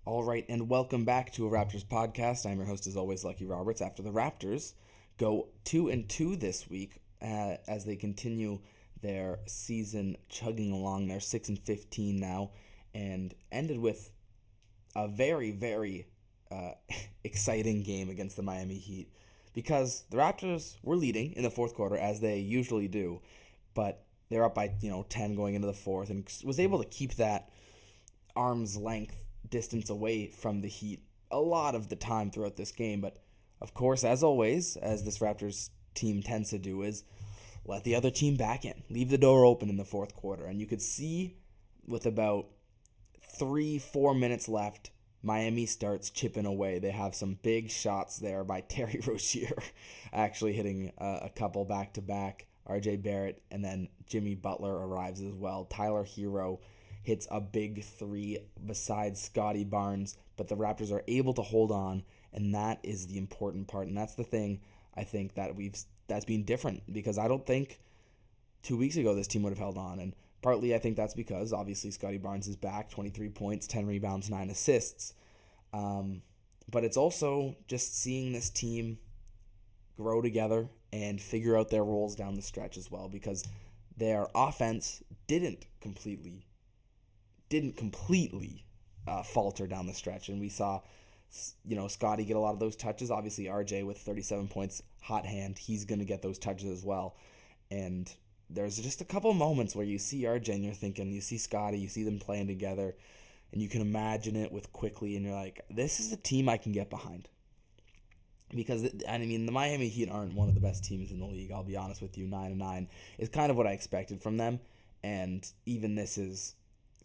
All right, and welcome back to a Raptors podcast. I'm your host, as always, Lucky Roberts. After the Raptors go 2-2 this week, as they continue their season chugging along, they're 6-15 now, and ended with a very, very exciting game against the Miami Heat, because the Raptors were leading in the fourth quarter as they usually do, but they're up by 10 going into the fourth, and was able to keep that arm's length distance away from the Heat a lot of the time throughout this game. But of course, as always, as this Raptors team tends to do, is let the other team back in, leave the door open in the fourth quarter. And you could see with about 3-4 minutes left, Miami starts chipping away. They have some big shots there by Terry Rozier, actually hitting a couple back to back. RJ Barrett, and then Jimmy Butler arrives as well. Tyler Hero hits a big three besides Scottie Barnes, but the Raptors are able to hold on, and that is the important part. And that's the thing I think that's been different, because I don't think 2 weeks ago this team would have held on. And partly I think that's because obviously Scottie Barnes is back, 23 points, 10 rebounds, 9 assists. But it's also just seeing this team grow together and figure out their roles down the stretch as well, because their offense didn't completely falter down the stretch, and we saw Scottie get a lot of those touches. Obviously RJ with 37 points, hot hand, he's going to get those touches as well. And there's just a couple moments where you see RJ and you're thinking, you see Scottie, you see them playing together, and you can imagine it with Quickly, and you're like, this is a team I can get behind. Because, the Miami Heat aren't one of the best teams in the league, I'll be honest with you. 9-9 is kind of what I expected from them, and even this is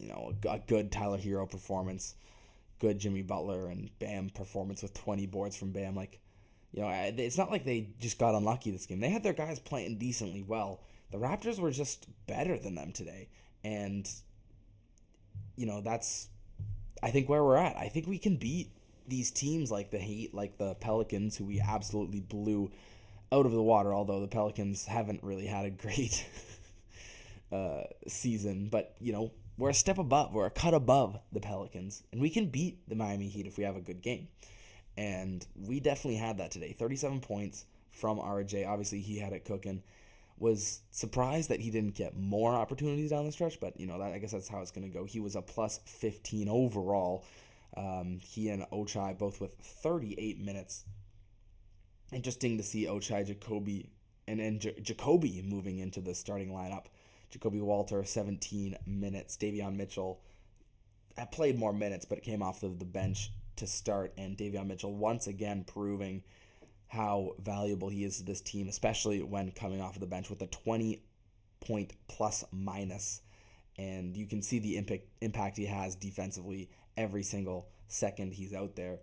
a good Tyler Hero performance, good Jimmy Butler and Bam performance with 20 boards from Bam. It's not like they just got unlucky this game. They had their guys playing decently well. The Raptors were just better than them today, and that's, I think, where we're at. I think we can beat these teams like the Heat, like the Pelicans, who we absolutely blew out of the water, although the Pelicans haven't really had a great season. But, we're a step above, we're a cut above the Pelicans, and we can beat the Miami Heat if we have a good game. And we definitely had that today. 37 points from RJ. Obviously, he had it cooking. Was surprised that he didn't get more opportunities down the stretch, but, I guess that's how it's going to go. He was a plus 15 overall. He and Ochai both with 38 minutes. Interesting to see Ochai, Jacoby, and Jacoby moving into the starting lineup. Jacoby Walter, 17 minutes. Davion Mitchell played more minutes, but it came off the bench to start. And Davion Mitchell once again proving how valuable he is to this team, especially when coming off of the bench with a 20-point plus minus. And you can see the impact he has defensively every single second he's out there.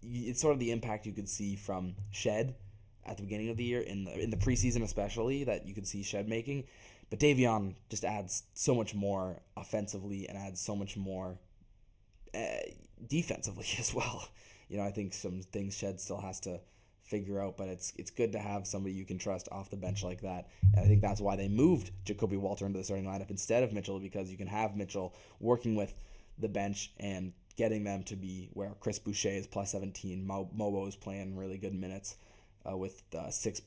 It's sort of the impact you could see from Shed at the beginning of the year, in the preseason especially, that you could see Shed making. But Davion just adds so much more offensively and adds so much more defensively as well. I think some things Shed still has to figure out, but it's good to have somebody you can trust off the bench like that. And I think that's why they moved Jacoby Walter into the starting lineup instead of Mitchell, because you can have Mitchell working with the bench and getting them to be where Chris Boucher is plus 17. Mobo is playing really good minutes with 6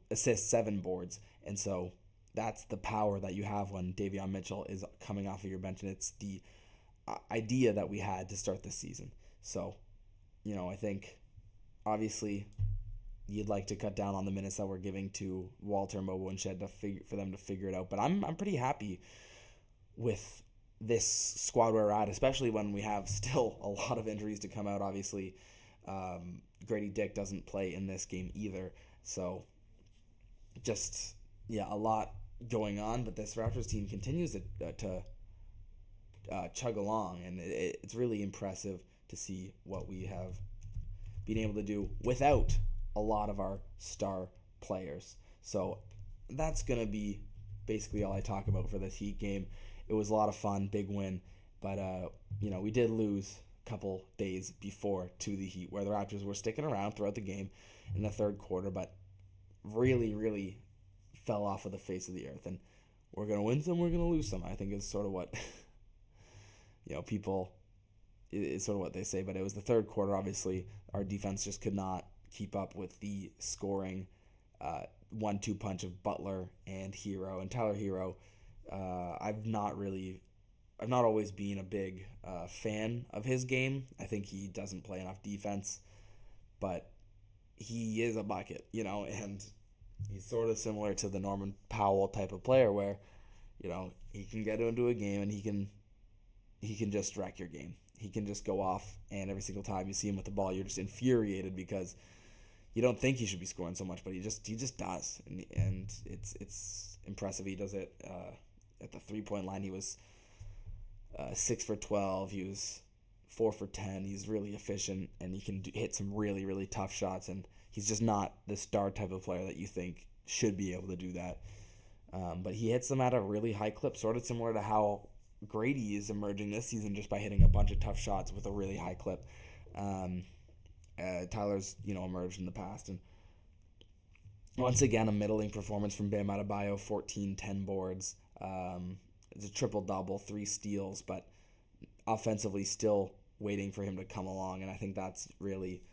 assists, 7 boards. And so that's the power that you have when Davion Mitchell is coming off of your bench, and it's the idea that we had to start this season. So, I think obviously you'd like to cut down on the minutes that we're giving to Walter, Mobo, and Shed for them to figure it out. But I'm pretty happy with this squad where we're at, especially when we have still a lot of injuries to come out. Obviously, Grady Dick doesn't play in this game either. So just, a lot going on. But this Raptors team continues to chug along, and it's really impressive to see what we have been able to do without a lot of our star players. So that's going to be basically all I talk about for this Heat game. It was a lot of fun, big win, but we did lose a couple days before to the Heat, where the Raptors were sticking around throughout the game in the third quarter, but really, really fell off of the face of the earth. And we're going to win some, we're going to lose some, I think is sort of what people, it's sort of what they say, but it was the third quarter. Obviously, our defense just could not keep up with the scoring 1-2 punch of Butler and Hero and Tyler Hero. I've not always been a big fan of his game. I think he doesn't play enough defense, but he is a bucket, and he's sort of similar to the Norman Powell type of player where, he can get into a game and he can just wreck your game. He can just go off, and every single time you see him with the ball, you're just infuriated because you don't think he should be scoring so much, but he just does, and it's impressive. He does it at the 3-point line. He was 6 for 12. He was 4 for 10. He's really efficient, and he can hit some really, really tough shots, and he's just not the star type of player that you think should be able to do that. But he hits them at a really high clip, sort of similar to how Grady is emerging this season just by hitting a bunch of tough shots with a really high clip. Tyler's, emerged in the past. And once again, a middling performance from Bam Adebayo, 14, 10 boards. It's a triple-double, 3 steals, but offensively still waiting for him to come along. And I think that's really,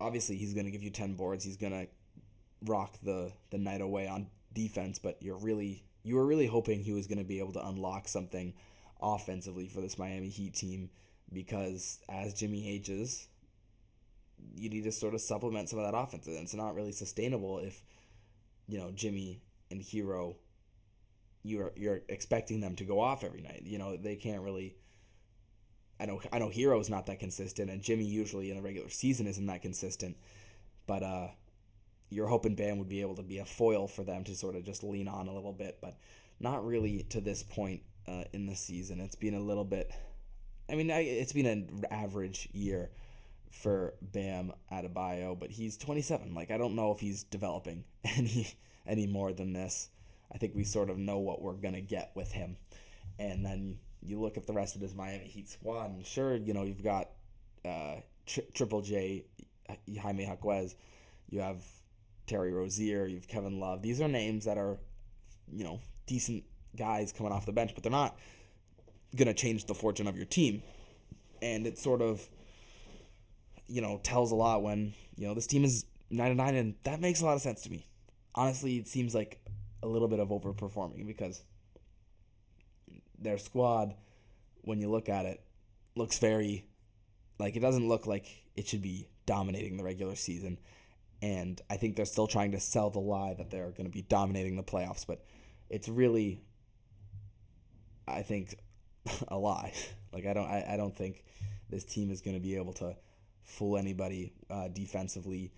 obviously he's going to give you 10 boards. He's going to rock the night away on defense, but you were really hoping he was going to be able to unlock something offensively for this Miami Heat team, because as Jimmy ages, you need to sort of supplement some of that offense, and it's not really sustainable if Jimmy and Hero, you're expecting them to go off every night. They can't really. I know Hero's not that consistent, and Jimmy usually in the regular season isn't that consistent, but you're hoping Bam would be able to be a foil for them to sort of just lean on a little bit, but not really to this point in the season. It's been a little bit. It's been an average year for Bam Adebayo, but he's 27. I don't know if he's developing any more than this. I think we sort of know what we're going to get with him. And then you look at the rest of this Miami Heat squad, and sure, you've got Triple J, Jaime Jaquez, you have Terry Rozier, you have Kevin Love. These are names that are, decent guys coming off the bench, but they're not going to change the fortune of your team. And it sort of, tells a lot when, this team is 9-9, and that makes a lot of sense to me. Honestly, it seems like a little bit of overperforming because their squad, when you look at it, looks very, it doesn't look like it should be dominating the regular season. And I think they're still trying to sell the lie that they're going to be dominating the playoffs, but it's really, I think, a lie. I don't think this team is going to be able to fool anybody defensively,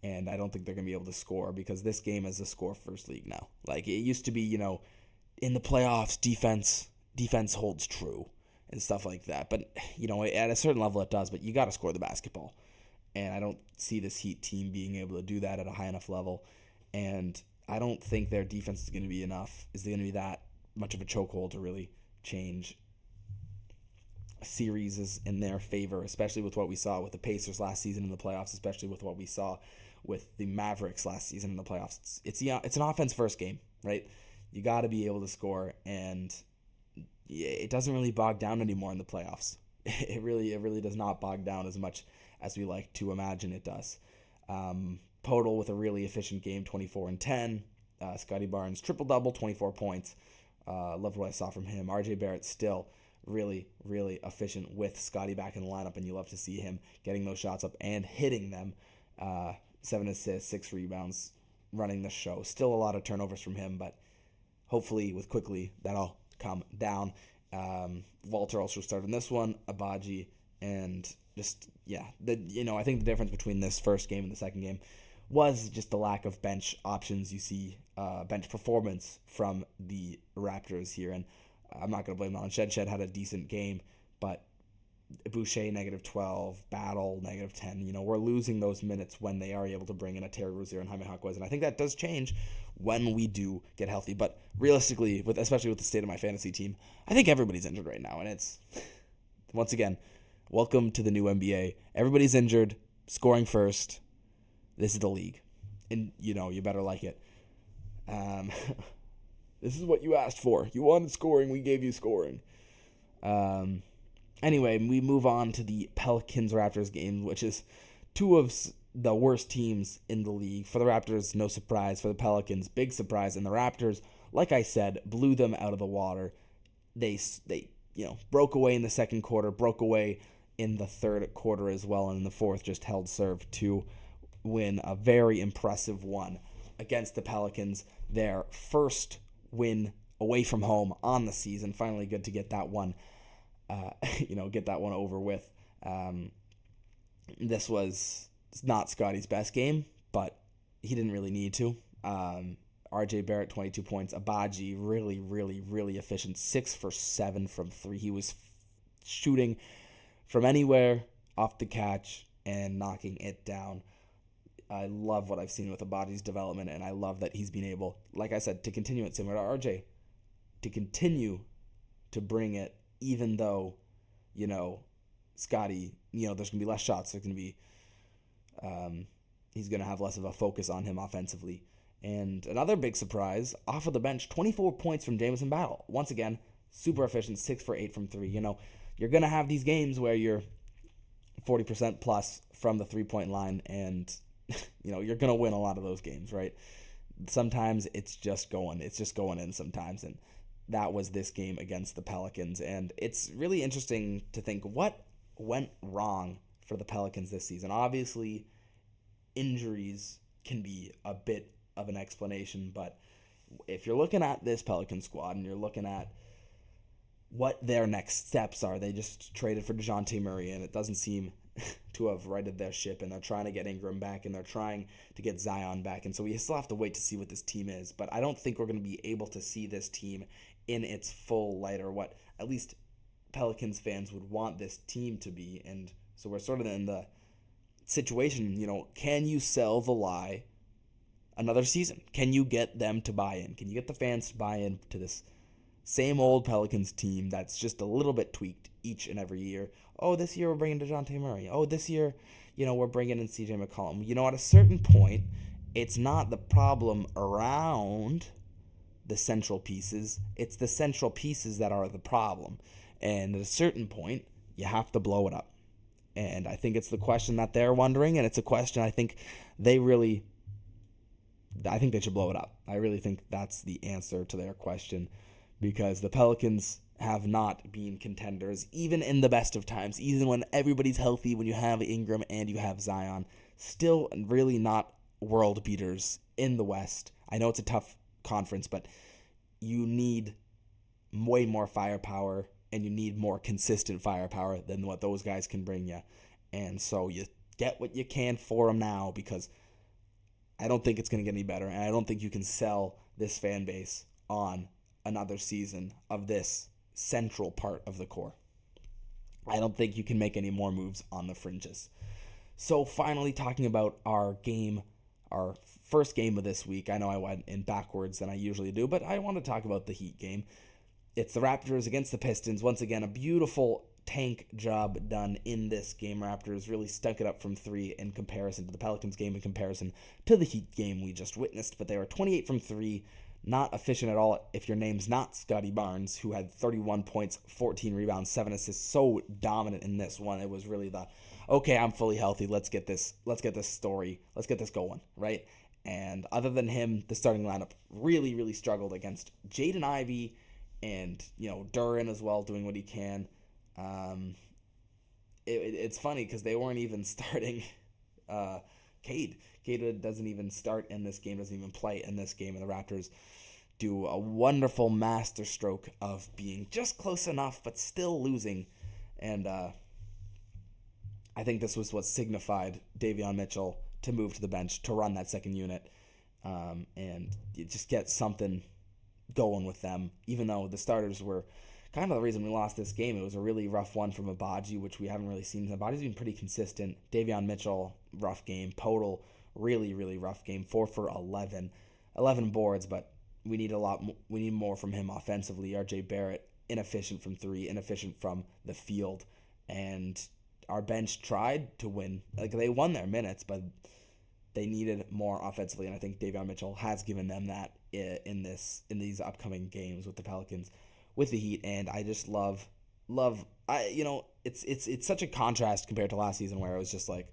and I don't think they're going to be able to score, because this game is a score-first league now. It used to be, in the playoffs, defense holds true and stuff like that. But, at a certain level it does, but you got to score the basketball. And I don't see this Heat team being able to do that at a high enough level. And I don't think their defense is going to be that much of a chokehold to really change series is in their favor, especially with what we saw with the Pacers last season in the playoffs, especially with what we saw with the Mavericks last season in the playoffs. It's an offense-first game, right? You got to be able to score, and it doesn't really bog down anymore in the playoffs. It really does not bog down as much as we like to imagine it does. Podol with a really efficient game, 24 and 10. Scottie Barnes, triple-double, 24 points. Loved what I saw from him. RJ Barrett still really, really efficient with Scottie back in the lineup, and you love to see him getting those shots up and hitting them. 7 assists, 6 rebounds, running the show. Still a lot of turnovers from him, but hopefully with quickly that'll come down. Walter also started in this one, Abaji, and just, I think the difference between this first game and the second game was just the lack of bench options. You see bench performance from the Raptors here, and I'm not going to blame them on Shed. Shed had a decent game, but Boucher, -12, Battle, -10. We're losing those minutes when they are able to bring in a Terry Rozier and Jaime Jaquez, and I think that does change when we do get healthy. But realistically, especially with the state of my fantasy team, I think everybody's injured right now, and it's, once again, welcome to the new NBA. Everybody's injured, scoring first. This is the league, and you better like it. This is what you asked for. You wanted scoring, we gave you scoring. Anyway, we move on to the Pelicans-Raptors game, which is two of the worst teams in the league. For the Raptors, no surprise. For the Pelicans, big surprise. And the Raptors, like I said, blew them out of the water. They broke away in the second quarter, broke away in the third quarter as well, and in the fourth just held serve to win a very impressive one against the Pelicans. Their first win away from home on the season. Finally good to get that one get that one over with. This was not Scottie's best game, but he didn't really need to. RJ Barrett, 22 points. Abaji, really, really, really efficient. 6 for 7 from 3. He was shooting from anywhere off the catch and knocking it down. I love what I've seen with Abaji's development, and I love that he's been able, like I said, to continue it similar to RJ, to continue to bring it, even though, Scottie, there's going to be less shots. There's going to be, he's going to have less of a focus on him offensively. And another big surprise, off of the bench, 24 points from Jamison Battle. Once again, super efficient, 6 for 8 from 3. You're going to have these games where you're 40% plus from the three-point line, and, you're going to win a lot of those games, right? Sometimes it's just going in sometimes, and that was this game against the Pelicans. And it's really interesting to think what went wrong for the Pelicans this season. Obviously, injuries can be a bit of an explanation, but if you're looking at this Pelican squad and you're looking at what their next steps are, they just traded for DeJounte Murray, and it doesn't seem to have righted their ship, and they're trying to get Ingram back, and they're trying to get Zion back, and so we still have to wait to see what this team is. But I don't think we're going to be able to see this team in its full light, or what at least Pelicans fans would want this team to be. And so we're sort of in the situation, can you sell the lie another season? Can you get them to buy in? Can you get the fans to buy in to this same old Pelicans team that's just a little bit tweaked each and every year? Oh, this year we're bringing DeJounte Murray. Oh, this year, we're bringing in CJ McCollum. At a certain point, it's not the problem around the central pieces. It's the central pieces that are the problem. And at a certain point, you have to blow it up. And I think it's the question that they're wondering, and it's a question I think they should blow it up. I really think that's the answer to their question, because the Pelicans have not been contenders, even in the best of times, even when everybody's healthy, when you have Ingram and you have Zion. Still really not world beaters in the West. I know it's a tough conference, but you need way more firepower, and you need more consistent firepower than what those guys can bring you. And so you get what you can for them now, because I don't think it's going to get any better, and I don't think you can sell this fan base on another season of this central part of the core. I don't think you can make any more moves on the fringes. So finally, talking about our first game of this week. I know I went in backwards than I usually do, but I want to talk about the Heat game. It's the Raptors against the Pistons. Once again, a beautiful tank job done in this game. Raptors really stunk it up from 3 in comparison to the Pelicans game, in comparison to the Heat game we just witnessed. But they were 28 from 3, not efficient at all if your name's not Scottie Barnes, who had 31 points, 14 rebounds, 7 assists, so dominant in this one. It was really okay, I'm fully healthy. Let's get this story. Let's get this going, right? And other than him, the starting lineup really, really struggled against Jaden Ivey and, Duran as well, doing what he can. It's funny because they weren't even starting Cade. Cade doesn't even start in this game, doesn't even play in this game, and the Raptors do a wonderful masterstroke of being just close enough but still losing. And I think this was what signified Davion Mitchell to move to the bench to run that second unit, and you just get something going with them, even though the starters were kind of the reason we lost this game. It was a really rough one from Abaji, which we haven't really seen. Abaji's been pretty consistent. Davion Mitchell, rough game. Podol, really, really rough game. 4 for 11 boards, but we need more from him offensively. RJ Barrett, inefficient from 3, inefficient from the field, and our bench tried to win. Like, they won their minutes, but they needed more offensively, and I think Davion Mitchell has given them that in these upcoming games with the Pelicans, with the Heat, and I just love. It's such a contrast compared to last season where it was just like,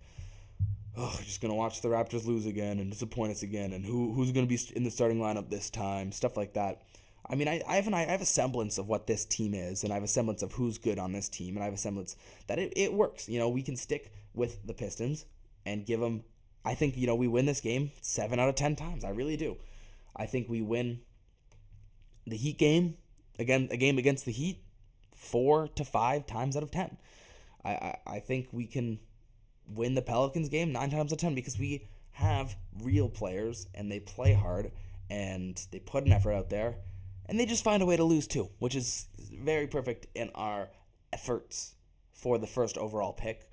oh, just gonna watch the Raptors lose again and disappoint us again, and who's gonna be in the starting lineup this time, stuff like that. I mean, I have a semblance of what this team is, and I have a semblance of who's good on this team, and I have a semblance that it works. We can stick with the Pistons and give them. I think we win this game 7 out of 10 times. I really do. I think we win the Heat game again, a game against the Heat 4 to 5 times out of 10. I think we can win the Pelicans game 9 times out of 10 because we have real players and they play hard and they put an effort out there and they just find a way to lose too, which is very perfect in our efforts for the first overall pick.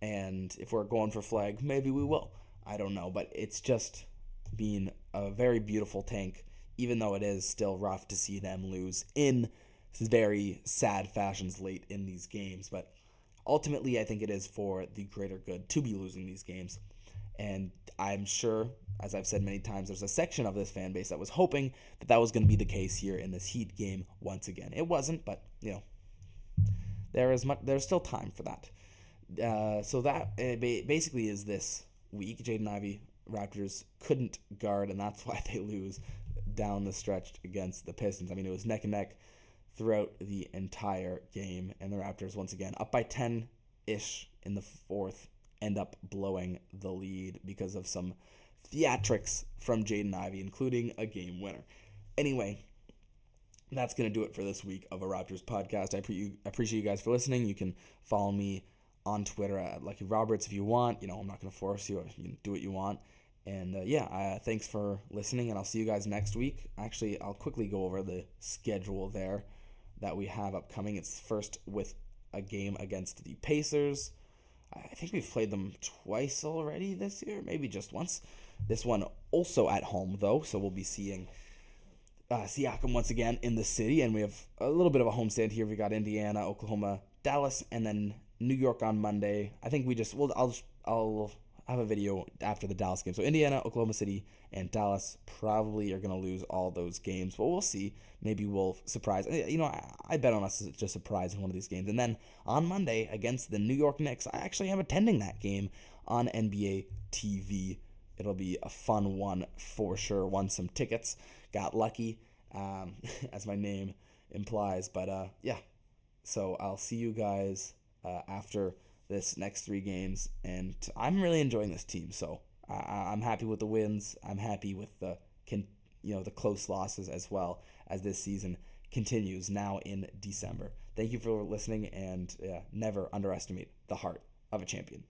And if we're going for flag, maybe we will. I don't know, but it's just been a very beautiful tank, even though it is still rough to see them lose in very sad fashions late in these games. But ultimately, I think it is for the greater good to be losing these games. And I'm sure, as I've said many times, there's a section of this fan base that was hoping that was going to be the case here in this Heat game once again. It wasn't, but, there's still time for that. So that basically is this week. Jaden Ivey, Raptors couldn't guard, and that's why they lose down the stretch against the Pistons. I mean, it was neck and neck throughout the entire game, and the Raptors, once again, up by 10-ish in the fourth, end up blowing the lead because of some theatrics from Jaden Ivey, including a game winner. Anyway, that's going to do it for this week of a Raptors podcast. I appreciate you guys for listening. You can follow me on Twitter at Lucky Roberts if you want. I'm not going to force you. You can do what you want. And thanks for listening, and I'll see you guys next week. Actually, I'll quickly go over the schedule there that we have upcoming. It's first with a game against the Pacers. I think we've played them twice already this year, maybe just once. This one also at home, though, so we'll be seeing Siakam once again in the city, and we have a little bit of a homestand here. We got Indiana, Oklahoma, Dallas, and then New York on Monday. I think I'll have a video after the Dallas game. So Indiana, Oklahoma City, and Dallas probably are going to lose all those games, but we'll see. Maybe we'll surprise. I bet on us to just surprise in one of these games. And then on Monday against the New York Knicks, I actually am attending that game on NBA TV. It'll be a fun one for sure. Won some tickets, got lucky, as my name implies. But so I'll see you guys after this next 3 games, and I'm really enjoying this team. So I'm happy with the wins. I'm happy with the close losses as well as this season continues now in December. Thank you for listening, and never underestimate the heart of a champion.